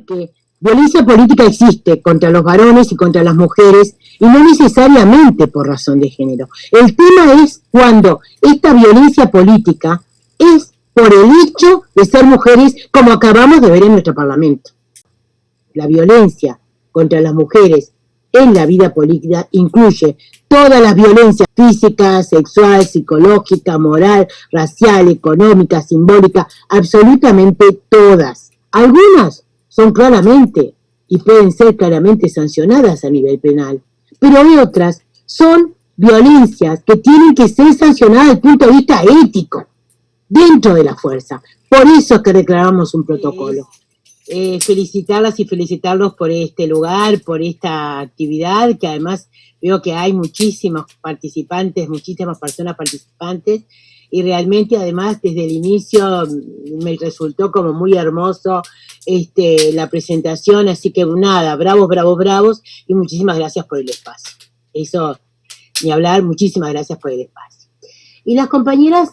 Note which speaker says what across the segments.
Speaker 1: porque violencia política existe contra los varones y contra las mujeres, y no necesariamente por razón de género. El tema es cuando esta violencia política es por el hecho de ser mujeres, como acabamos de ver en nuestro Parlamento. La violencia contra las mujeres en la vida política incluye todas las violencias física, sexual, psicológica, moral, racial, económica, simbólica, absolutamente todas. Algunas son claramente y pueden ser claramente sancionadas a nivel penal, pero otras son violencias que tienen que ser sancionadas desde el punto de vista ético, dentro de la fuerza. Por eso es que reclamamos un protocolo. Felicitarlas y felicitarlos por este lugar, por esta actividad, que además veo que hay muchísimos participantes, muchísimas personas participantes, y realmente además desde el inicio me resultó como muy hermoso la presentación, así que nada, bravos, bravos, bravos, y muchísimas gracias por el espacio. Eso, ni hablar, muchísimas gracias por el espacio. Y las compañeras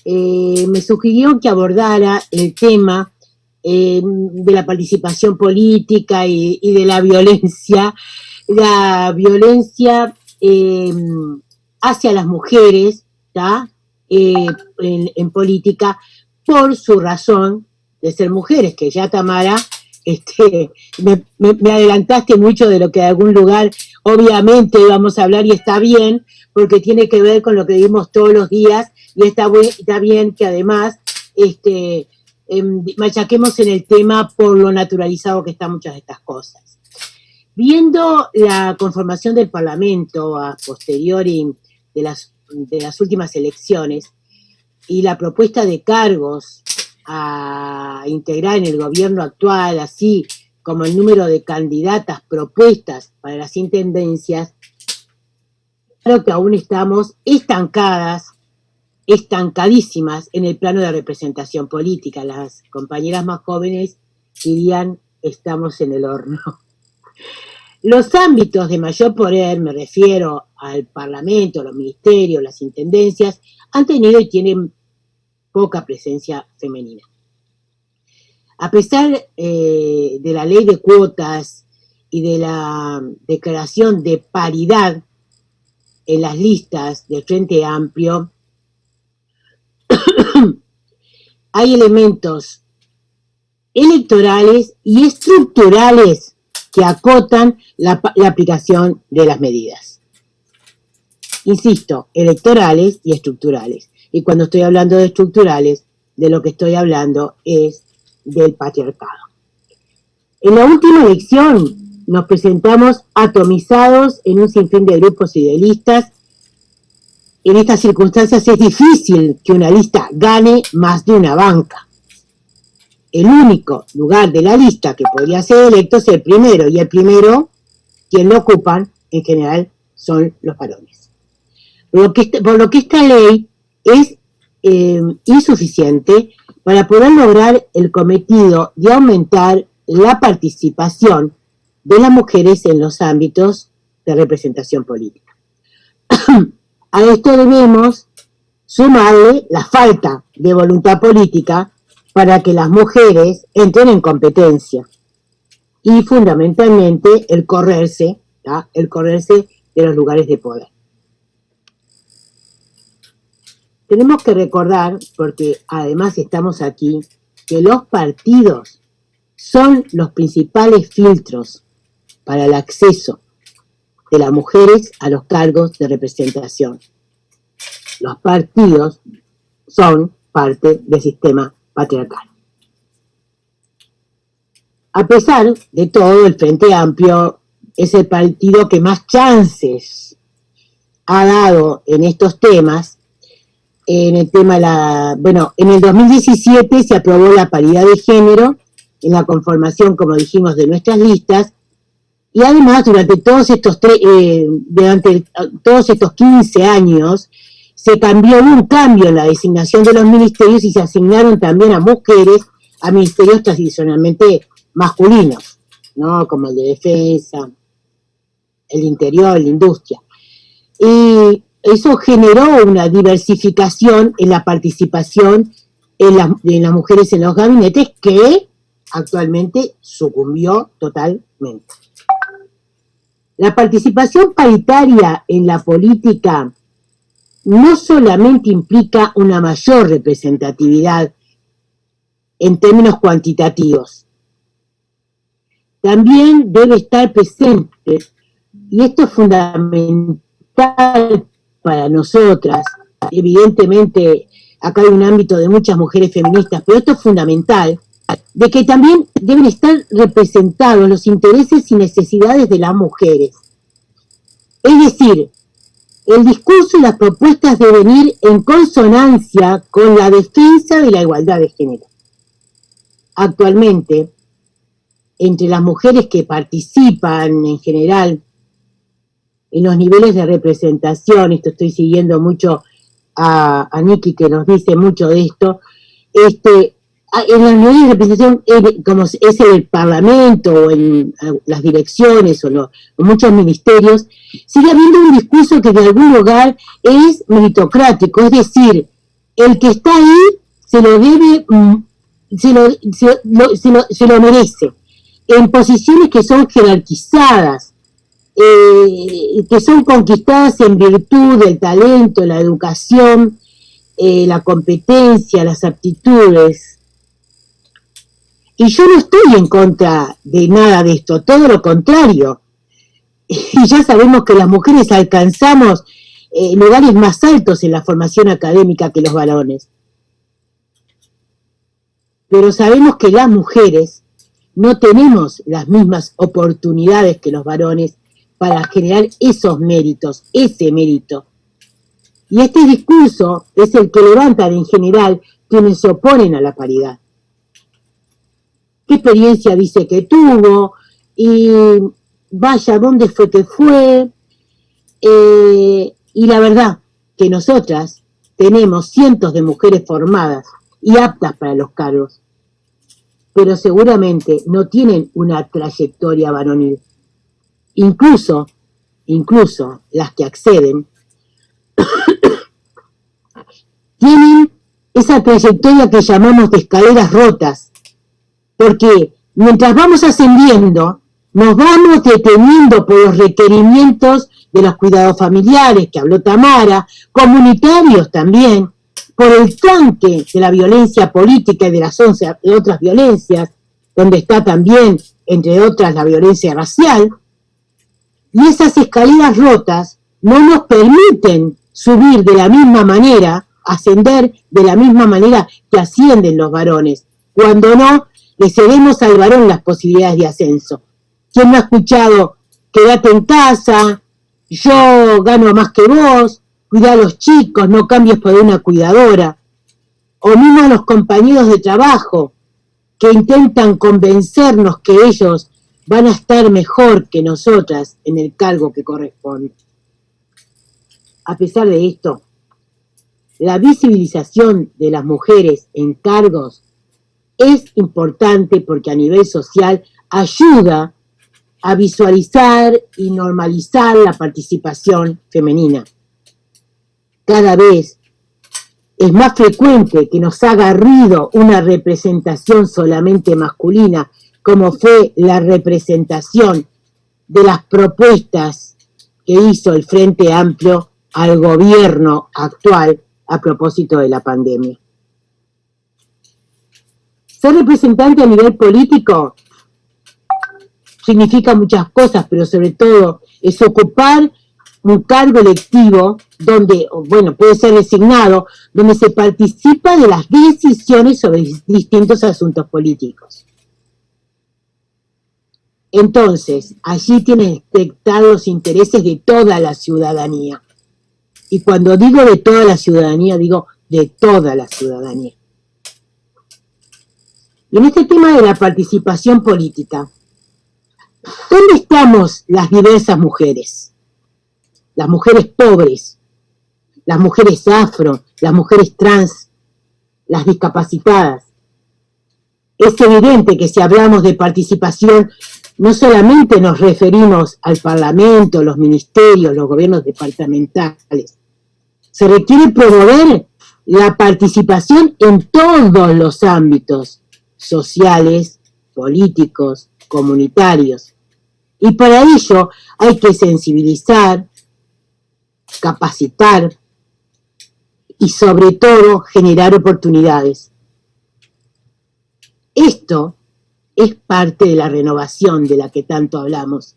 Speaker 1: me sugirió que abordara el tema de la participación política y de la violencia hacia las mujeres, en política, por su razón de ser mujeres, que ya Tamara, me adelantaste mucho de lo que de algún lugar obviamente vamos a hablar, y está bien, porque tiene que ver con lo que vivimos todos los días, y está bien que además machaquemos en el tema por lo naturalizado que están muchas de estas cosas. Viendo la conformación del Parlamento a posteriori de las últimas elecciones y la propuesta de cargos a integrar en el gobierno actual, así como el número de candidatas propuestas para las intendencias, creo que aún estamos estancadísimas en el plano de representación política. Las compañeras más jóvenes dirían, estamos en el horno. Los ámbitos de mayor poder, me refiero al Parlamento, los ministerios, las intendencias, han tenido y tienen poca presencia femenina. A pesar de la ley de cuotas y de la declaración de paridad en las listas del Frente Amplio, hay elementos electorales y estructurales que acotan la aplicación de las medidas. Insisto, electorales y estructurales. Y cuando estoy hablando de estructurales, de lo que estoy hablando es del patriarcado. En la última elección nos presentamos atomizados en un sinfín de grupos y de listas. En estas circunstancias es difícil que una lista gane más de una banca. El único lugar de la lista que podría ser electo es el primero, y el primero, quien lo ocupan, en general, son los varones. Por lo que esta ley es insuficiente para poder lograr el cometido de aumentar la participación de las mujeres en los ámbitos de representación política. A esto debemos sumarle la falta de voluntad política para que las mujeres entren en competencia, y fundamentalmente el correrse de los lugares de poder. Tenemos que recordar, porque además estamos aquí, que los partidos son los principales filtros para el acceso de las mujeres a los cargos de representación. Los partidos son parte del sistema patriarcal. A pesar de todo, el Frente Amplio es el partido que más chances ha dado en estos temas. En el 2017 se aprobó la paridad de género en la conformación, como dijimos, de nuestras listas, y además durante todos estos 15 años hubo un cambio en la designación de los ministerios y se asignaron también a mujeres a ministerios tradicionalmente masculinos, ¿no? Como el de defensa, el interior, la industria. Y eso generó una diversificación en la participación de las mujeres en los gabinetes que actualmente sucumbió totalmente. La participación paritaria en la política no solamente implica una mayor representatividad en términos cuantitativos, también debe estar presente, y esto es fundamental para nosotras. Evidentemente, acá hay un ámbito de muchas mujeres feministas, pero esto es fundamental, de que también deben estar representados los intereses y necesidades de las mujeres. Es decir, el discurso y las propuestas deben ir en consonancia con la defensa de la igualdad de género. Actualmente, entre las mujeres que participan en general en los niveles de representación, esto estoy siguiendo mucho a Nikki que nos dice mucho de esto, en los niveles de representación, como es en el Parlamento o en las direcciones o muchos ministerios, sigue habiendo un discurso que de algún lugar es meritocrático, es decir, el que está ahí se lo debe, se lo merece, en posiciones que son jerarquizadas, que son conquistadas en virtud del talento, la educación, la competencia, las aptitudes. Y yo no estoy en contra de nada de esto, todo lo contrario. Y ya sabemos que las mujeres alcanzamos lugares más altos en la formación académica que los varones. Pero sabemos que las mujeres no tenemos las mismas oportunidades que los varones para generar esos méritos, ese mérito. Y este discurso es el que levantan en general quienes se oponen a la paridad. ¿Qué experiencia dice que tuvo? Y vaya, ¿dónde fue que fue? Y la verdad que nosotras tenemos cientos de mujeres formadas y aptas para los cargos, pero seguramente no tienen una trayectoria varonil. Incluso las que acceden tienen esa trayectoria que llamamos de escaleras rotas, porque mientras vamos ascendiendo, nos vamos deteniendo por los requerimientos de los cuidados familiares, que habló Tamara, comunitarios también, por el tranque de la violencia política y de las otras violencias, donde está también, entre otras, la violencia racial. Y esas escaleras rotas no nos permiten subir de la misma manera, ascender de la misma manera que ascienden los varones. Cuando no, le cedemos al varón las posibilidades de ascenso. ¿Quién no ha escuchado? Quédate en casa, yo gano más que vos, cuida a los chicos, no cambies por una cuidadora. O mismo a los compañeros de trabajo que intentan convencernos que ellos van a estar mejor que nosotras en el cargo que corresponde. A pesar de esto, la visibilización de las mujeres en cargos es importante porque a nivel social ayuda a visualizar y normalizar la participación femenina. Cada vez es más frecuente que nos haga ruido una representación solamente masculina, como fue la representación de las propuestas que hizo el Frente Amplio al gobierno actual a propósito de la pandemia. Ser representante a nivel político significa muchas cosas, pero sobre todo es ocupar un cargo electivo donde, bueno, puede ser designado, donde se participa de las decisiones sobre distintos asuntos políticos. Entonces, allí tienen que estar los intereses de toda la ciudadanía. Y cuando digo de toda la ciudadanía, digo de toda la ciudadanía. Y en este tema de la participación política, ¿dónde estamos las diversas mujeres? Las mujeres pobres, las mujeres afro, las mujeres trans, las discapacitadas. Es evidente que si hablamos de participación, no solamente nos referimos al Parlamento, los ministerios, los gobiernos departamentales. Se requiere promover la participación en todos los ámbitos sociales, políticos, comunitarios. Y para ello hay que sensibilizar, capacitar y sobre todo generar oportunidades. Esto es parte de la renovación de la que tanto hablamos,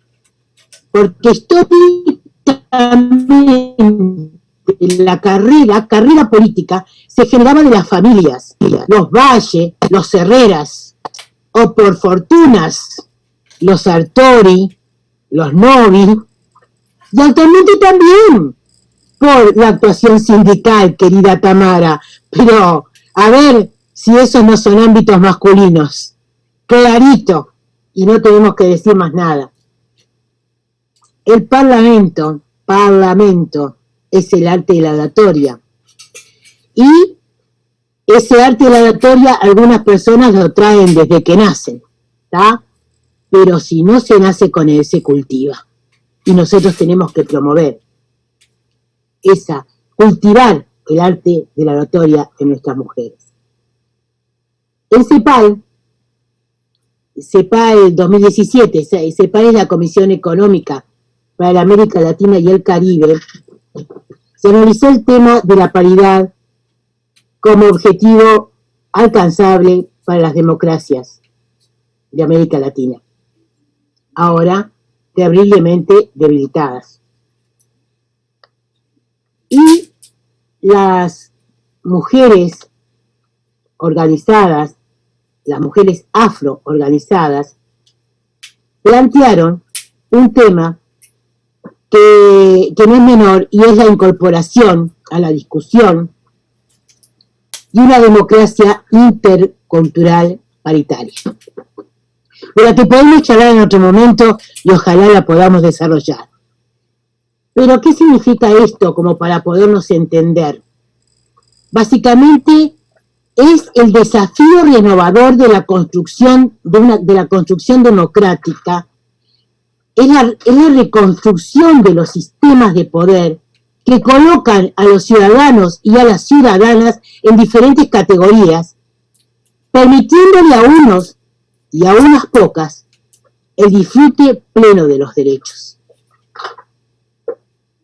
Speaker 1: porque históricamente la carrera política se generaba de las familias, los Valle, los Herreras, o por fortunas, los Sartori, los Novi, y actualmente también por la actuación sindical, querida Tamara, pero a ver si esos no son ámbitos masculinos. Clarito, y no tenemos que decir más nada. El parlamento es el arte de la oratoria. Y ese arte de la oratoria algunas personas lo traen desde que nacen, ¿tá? Pero si no se nace con él, se cultiva. Y nosotros tenemos que promover cultivar el arte de la oratoria en nuestras mujeres. En CEPAL 2017, CEPAL es la Comisión Económica para la América Latina y el Caribe, se analizó el tema de la paridad como objetivo alcanzable para las democracias de América Latina, ahora terriblemente debilitadas. Y las mujeres organizadas, las mujeres afroorganizadas, plantearon un tema que no es menor, y es la incorporación a la discusión de una democracia intercultural paritaria, de la que podemos charlar en otro momento y ojalá la podamos desarrollar. Pero, ¿qué significa esto como para podernos entender? Básicamente es el desafío renovador de la construcción de la construcción democrática, es la reconstrucción de los sistemas de poder que colocan a los ciudadanos y a las ciudadanas en diferentes categorías, permitiéndole a unos y a unas pocas el disfrute pleno de los derechos,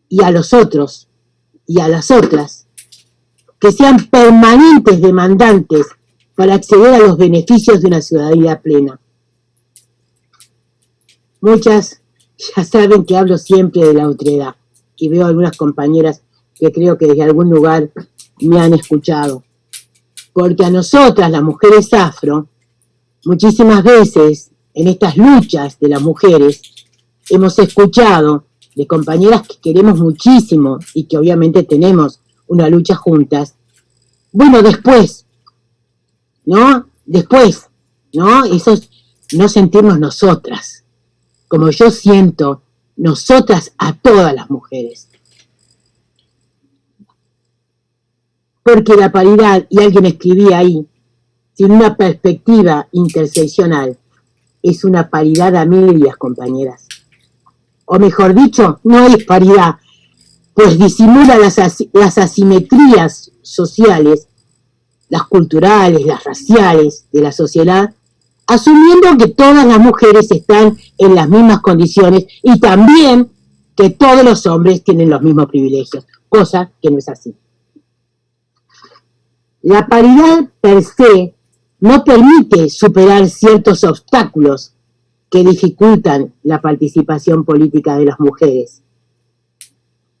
Speaker 1: y a los otros y a las otras que sean permanentes demandantes para acceder a los beneficios de una ciudadanía plena. Muchas ya saben que hablo siempre de la otredad, y veo algunas compañeras que creo que desde algún lugar me han escuchado, porque a nosotras, las mujeres afro, muchísimas veces en estas luchas de las mujeres hemos escuchado de compañeras que queremos muchísimo y que obviamente tenemos una lucha juntas. Bueno, después, ¿no? Después, ¿no? Eso es no sentirnos nosotras, como yo siento nosotras a todas las mujeres. Porque la paridad, y alguien escribía ahí, sin una perspectiva interseccional, es una paridad a medias, compañeras. O mejor dicho, no es paridad, pues disimula las asimetrías sociales, las culturales, las raciales de la sociedad, asumiendo que todas las mujeres están en las mismas condiciones y también que todos los hombres tienen los mismos privilegios, cosa que no es así. La paridad per se no permite superar ciertos obstáculos que dificultan la participación política de las mujeres.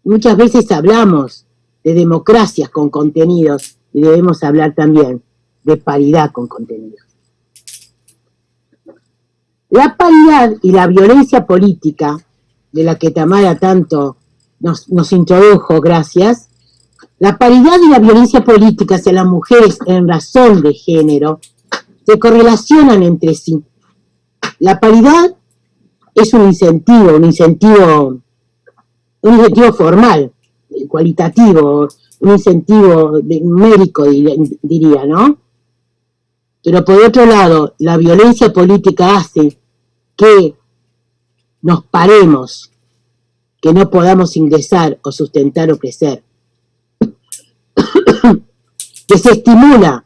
Speaker 1: Muchas veces hablamos de democracias con contenidos y debemos hablar también de paridad con contenidos. La paridad y la violencia política, de la que Tamara tanto nos introdujo, gracias, la paridad y la violencia política hacia las mujeres en razón de género se correlacionan entre sí. La paridad es un incentivo formal, cualitativo, un incentivo numérico, diría, ¿no? Pero por otro lado, la violencia política hace que nos paremos, que no podamos ingresar o sustentar o crecer, que se estimula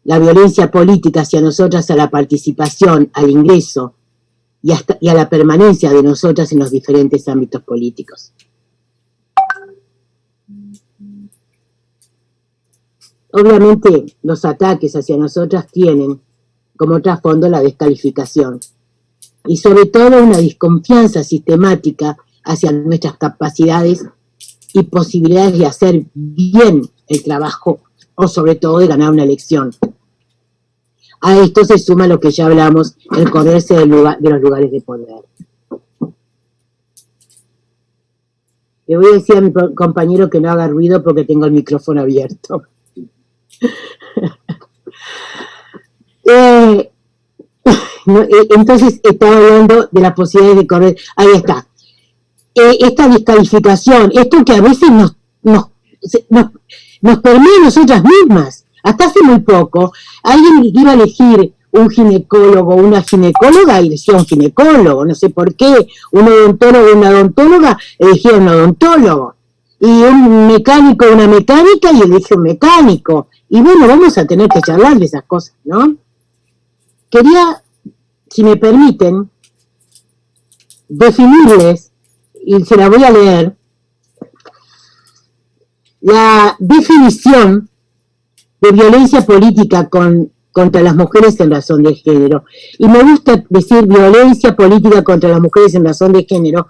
Speaker 1: la violencia política hacia nosotras, a la participación, al ingreso y a la permanencia de nosotras en los diferentes ámbitos políticos. Obviamente, los ataques hacia nosotras tienen como trasfondo la descalificación y sobre todo una desconfianza sistemática hacia nuestras capacidades y posibilidades de hacer bien el trabajo o sobre todo de ganar una elección. A esto se suma lo que ya hablamos, el correrse de los lugares de poder. Le voy a decir a mi compañero que no haga ruido porque tengo el micrófono abierto. Entonces estaba hablando de la posibilidad de correr. Ahí está. Esta descalificación, esto que a veces nos permea a nosotras mismas. Hasta hace muy poco, alguien iba a elegir un ginecólogo, una ginecóloga, y decía un ginecólogo, no sé por qué, un odontólogo, una odontóloga, elegía un odontólogo, y un mecánico, una mecánica, y elegía un mecánico. Y bueno, vamos a tener que charlar de esas cosas, ¿no? Quería, si me permiten, definirles, y se la voy a leer, la definición de violencia política contra las mujeres en razón de género. Y me gusta decir violencia política contra las mujeres en razón de género,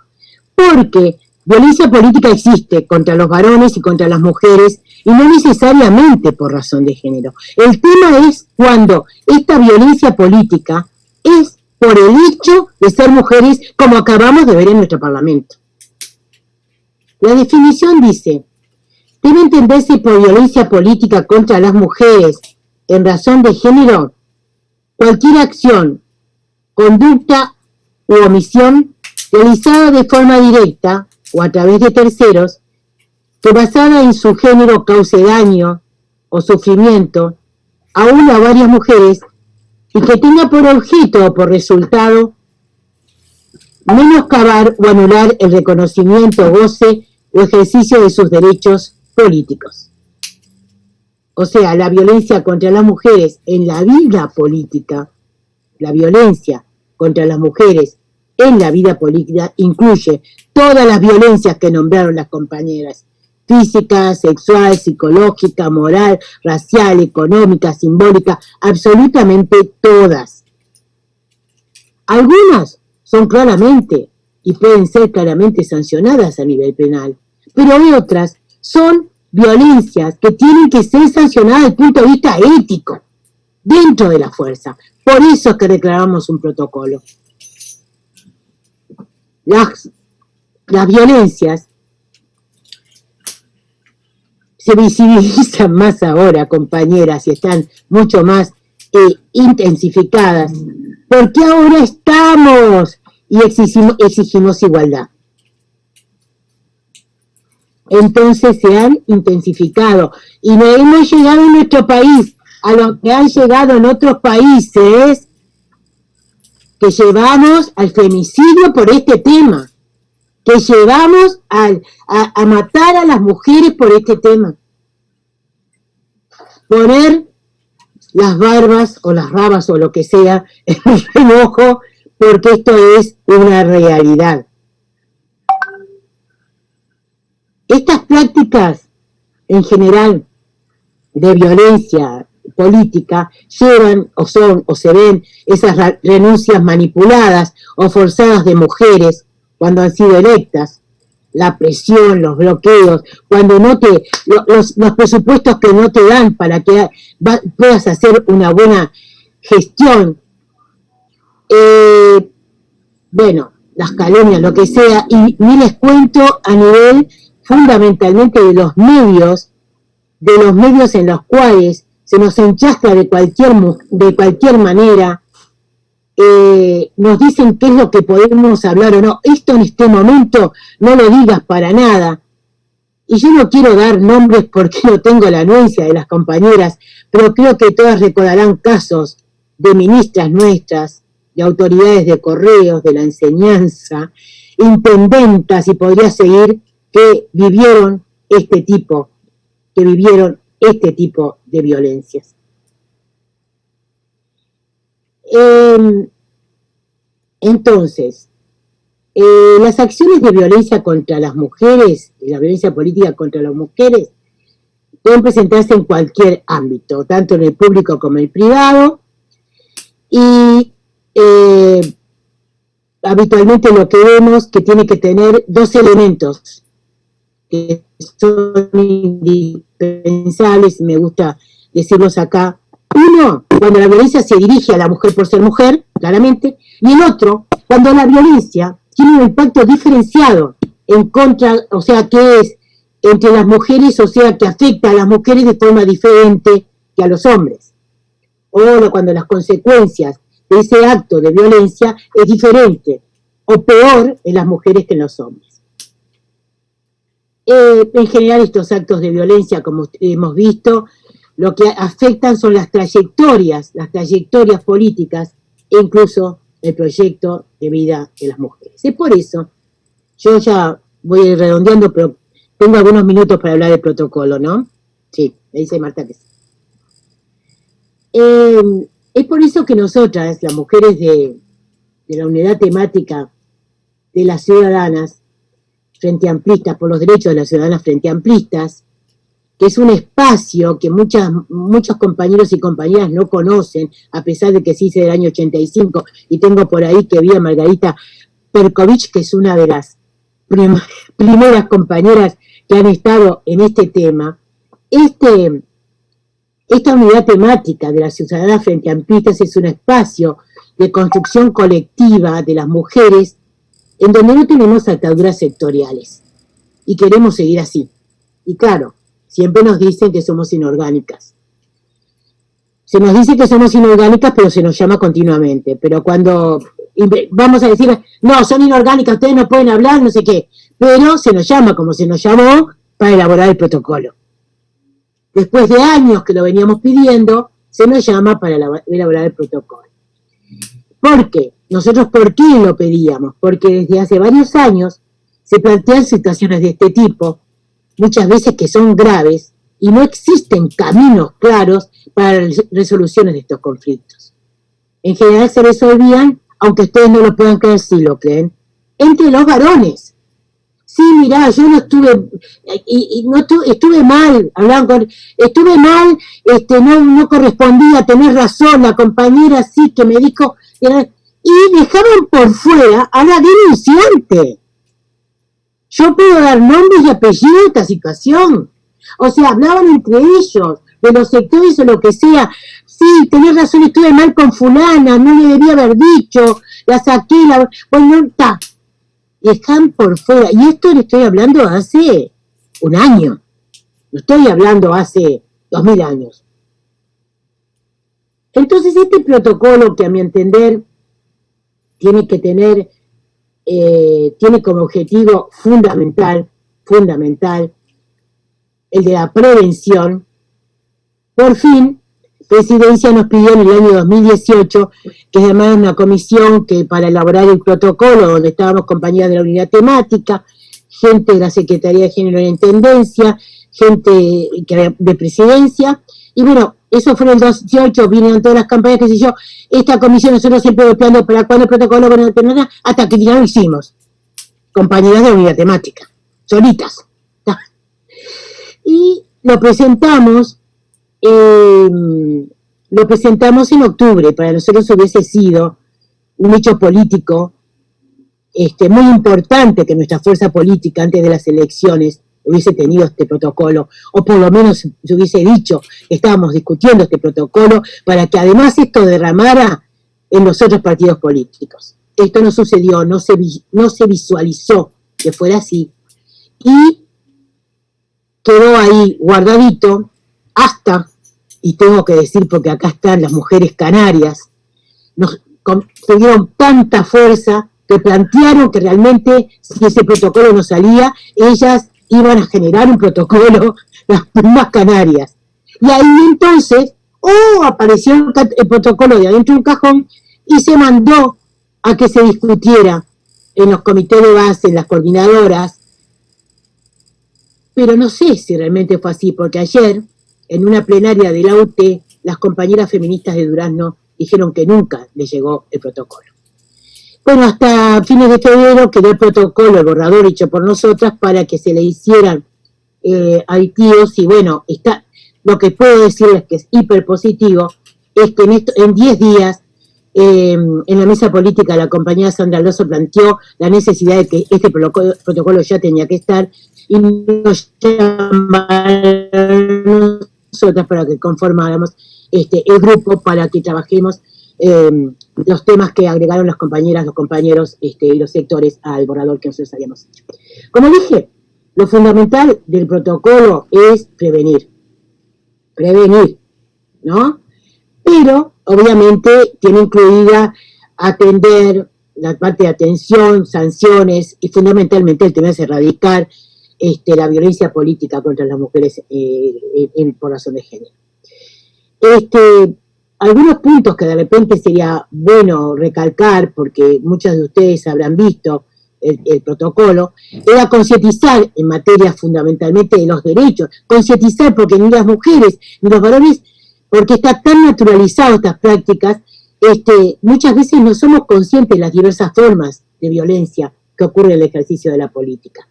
Speaker 1: porque violencia política existe contra los varones y contra las mujeres, y no necesariamente por razón de género. El tema es cuando esta violencia política es por el hecho de ser mujeres, como acabamos de ver en nuestro Parlamento. La definición dice: debe entenderse por violencia política contra las mujeres en razón de género cualquier acción, conducta u omisión realizada de forma directa o a través de terceros que basada en su género cause daño o sufrimiento a una o varias mujeres y que tenga por objeto o por resultado menoscabar o anular el reconocimiento, goce o ejercicio de sus derechos políticos. O sea, la violencia contra las mujeres en la vida política, la violencia contra las mujeres en la vida política incluye todas las violencias que nombraron las compañeras: física, sexual, psicológica, moral, racial, económica, simbólica, absolutamente todas. Algunas son claramente y pueden ser claramente sancionadas a nivel penal, pero otras son violencias que tienen que ser sancionadas desde el punto de vista ético, dentro de la fuerza. Por eso es que reclamamos un protocolo. Las violencias se visibilizan más ahora, compañeras, y están mucho más intensificadas, porque ahora estamos y exigimos igualdad. Entonces se han intensificado y no hemos llegado en nuestro país a lo que han llegado en otros países, que llevamos al femicidio por este tema, que llevamos a matar a las mujeres por este tema. Poner las barbas o las rabas o lo que sea en el remojo, porque esto es una realidad. Estas prácticas en general de violencia política llevan o son o se ven esas renuncias manipuladas o forzadas de mujeres cuando han sido electas, la presión, los bloqueos, cuando los presupuestos que no te dan para que puedas hacer una buena gestión, bueno, las calumnias, lo que sea, y ni les cuento a nivel fundamentalmente de los medios en los cuales se nos enchastra de cualquier manera, nos dicen qué es lo que podemos hablar o no. Esto en este momento no lo digas para nada. Y yo no quiero dar nombres porque no tengo la anuencia de las compañeras, pero creo que todas recordarán casos de ministras nuestras, de autoridades de correos, de la enseñanza, intendentas, y podría seguir, que vivieron este tipo de violencias. Entonces, las acciones de violencia contra las mujeres, la violencia política contra las mujeres, pueden presentarse en cualquier ámbito, tanto en el público como en el privado, y habitualmente lo que vemos que tiene que tener dos elementos que son indispensables, y me gusta decirlos acá. Uno, cuando la violencia se dirige a la mujer por ser mujer, claramente, y el otro, cuando la violencia tiene un impacto diferenciado en contra, o sea, que es entre las mujeres, o sea, que afecta a las mujeres de forma diferente que a los hombres. O cuando las consecuencias de ese acto de violencia es diferente o peor en las mujeres que en los hombres. En general, estos actos de violencia, como hemos visto, lo que afectan son las trayectorias políticas e incluso el proyecto de vida de las mujeres. Es por eso, yo ya voy redondeando, pero tengo algunos minutos para hablar del protocolo, ¿no? Sí, me dice Marta que sí. Es por eso que nosotras, las mujeres de la unidad temática de las ciudadanas frente amplistas, por los derechos de las ciudadanas frente amplistas, que es un espacio que muchos compañeros y compañeras no conocen, a pesar de que se hice del año 85, y tengo por ahí que vi a Margarita Perkovich, que es una de las primeras compañeras que han estado en este tema. Esta unidad temática de las ciudadanas frente amplistas es un espacio de construcción colectiva de las mujeres en donde no tenemos ataduras sectoriales y queremos seguir así. Y claro, siempre nos dicen que somos inorgánicas. Se nos dice que somos inorgánicas, pero se nos llama continuamente. Pero cuando vamos a decir, no, son inorgánicas, ustedes no pueden hablar, no sé qué, pero se nos llama como se nos llamó para elaborar el protocolo. Después de años que lo veníamos pidiendo, se nos llama para elaborar el protocolo. ¿Por qué? Nosotros, ¿por qué lo pedíamos? Porque desde hace varios años se plantean situaciones de este tipo, muchas veces que son graves, y no existen caminos claros para resoluciones de estos conflictos. En general se resolvían, aunque ustedes no lo puedan creer, sí lo creen, entre los varones. Sí, mirá, yo no estuve, estuve mal, estuve mal, no correspondía, tenés razón, la compañera sí que me dijo, y dejaban por fuera a la denunciante. Yo puedo dar nombres y apellidos de esta situación. O sea, hablaban entre ellos, de los sectores o lo que sea. Sí, tenés razón, estuve mal con fulana, no le debía haber dicho, la saqué, bueno, está. Y están por fuera. Y esto le estoy hablando hace un año. No estoy hablando hace 2000 años. Entonces, este protocolo, que a mi entender tiene que tener, tiene como objetivo fundamental, el de la prevención. Por fin, Presidencia nos pidió en el año 2018 que se llamara una comisión que para elaborar el protocolo, donde estábamos compañeras de la unidad temática, gente de la Secretaría de Género y Intendencia, gente de Presidencia, y bueno, eso fue en el 2018, vinieron todas las campañas, qué sé yo, esta comisión nosotros siempre golpeando para cuándo el protocolo, bueno, hasta que ya lo hicimos, compañeras de la unidad temática, solitas. Y lo presentamos en octubre. Para nosotros hubiese sido un hecho político muy importante que nuestra fuerza política antes de las elecciones hubiese tenido este protocolo, o por lo menos se hubiese dicho que estábamos discutiendo este protocolo para que además esto derramara en los otros partidos políticos. Esto no sucedió, no se visualizó que fuera así, y quedó ahí guardadito hasta, y tengo que decir porque acá están las mujeres canarias, tuvieron tanta fuerza que plantearon que realmente si ese protocolo no salía, ellas iban a generar un protocolo, las primas canarias. Y ahí entonces, apareció el protocolo de adentro de un cajón y se mandó a que se discutiera en los comités de base, en las coordinadoras. Pero no sé si realmente fue así, porque ayer, en una plenaria de la UT, las compañeras feministas de Durazno dijeron que nunca les llegó el protocolo. Bueno, hasta fines de febrero quedó el protocolo, el borrador hecho por nosotras, para que se le hicieran aditivos, y bueno, lo que puedo decirles que es hiper positivo, es que en 10 días, en la mesa política, la compañera Sandra Alonso planteó la necesidad de que este protocolo ya tenía que estar, y nos llamaron nosotras para que conformáramos el grupo para que trabajemos los temas que agregaron las compañeras, los compañeros y los sectores al borrador que nosotros habíamos hecho. Como dije, lo fundamental del protocolo es prevenir, ¿no? Pero, obviamente, tiene incluida atender la parte de atención, sanciones, y fundamentalmente el tema es erradicar la violencia política contra las mujeres por razón de género. Algunos puntos que de repente sería bueno recalcar, porque muchos de ustedes habrán visto el protocolo, era concientizar en materia fundamentalmente de los derechos, concientizar porque ni las mujeres ni los varones, porque está tan naturalizado estas prácticas, muchas veces no somos conscientes de las diversas formas de violencia que ocurre en el ejercicio de la política.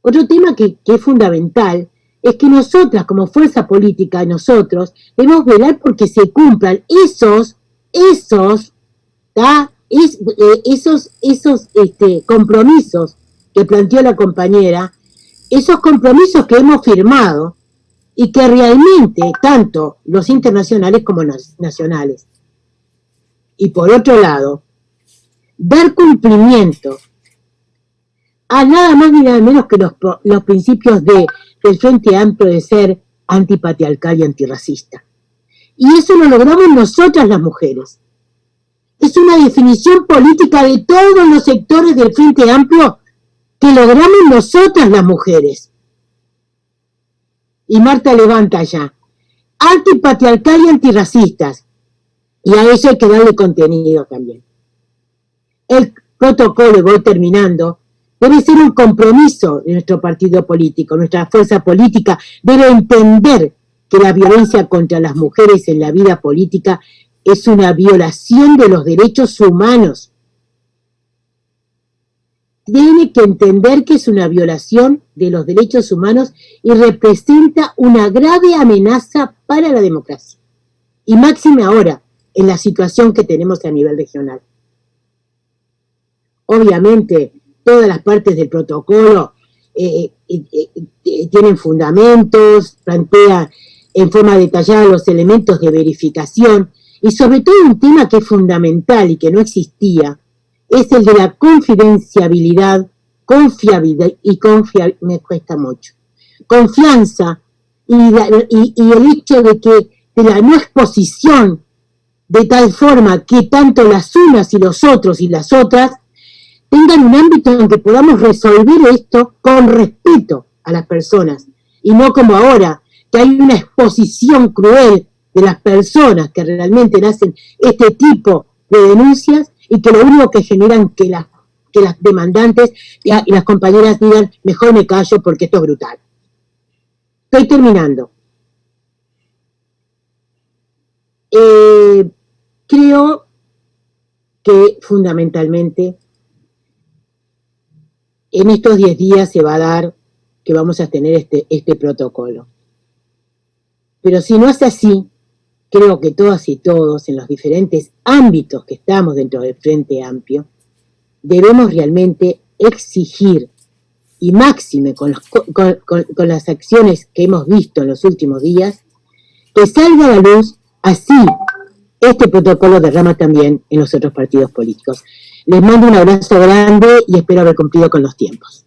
Speaker 1: Otro tema que es fundamental es que nosotras, como fuerza política, nosotros debemos velar porque se cumplan esos compromisos que planteó la compañera, esos compromisos que hemos firmado y que realmente, tanto los internacionales como los nacionales. Y por otro lado, dar cumplimiento a nada más ni nada menos que los principios del Frente Amplio de ser antipatriarcal y antirracista. Y eso lo logramos nosotras las mujeres. Es una definición política de todos los sectores del Frente Amplio que logramos nosotras las mujeres. Y Marta levanta ya. Antipatriarcal y antirracistas. Y a eso hay que darle contenido también. El protocolo, y voy terminando, debe ser un compromiso de nuestro partido político. Nuestra fuerza política debe entender que la violencia contra las mujeres en la vida política es una violación de los derechos humanos. Tiene que entender que es una violación de los derechos humanos y representa una grave amenaza para la democracia. Y máxime ahora, en la situación que tenemos a nivel regional. Obviamente, todas las partes del protocolo tienen fundamentos, plantea en forma detallada los elementos de verificación, y sobre todo un tema que es fundamental y que no existía, es el de la confidenciabilidad, me cuesta mucho, confianza y el hecho de la no exposición, de tal forma que tanto las unas y los otros y las otras tengan un ámbito en que podamos resolver esto con respeto a las personas, y no como ahora, que hay una exposición cruel de las personas que realmente hacen este tipo de denuncias y que lo único que generan que las demandantes y las compañeras digan, mejor me callo porque esto es brutal. Estoy terminando. Creo que fundamentalmente en estos 10 días se va a dar que vamos a tener este protocolo. Pero si no es así, creo que todas y todos, en los diferentes ámbitos que estamos dentro del Frente Amplio, debemos realmente exigir, y máxime con las acciones que hemos visto en los últimos días, que salga a la luz, así este protocolo derrama también en los otros partidos políticos. Les mando un abrazo grande y espero haber cumplido con los tiempos.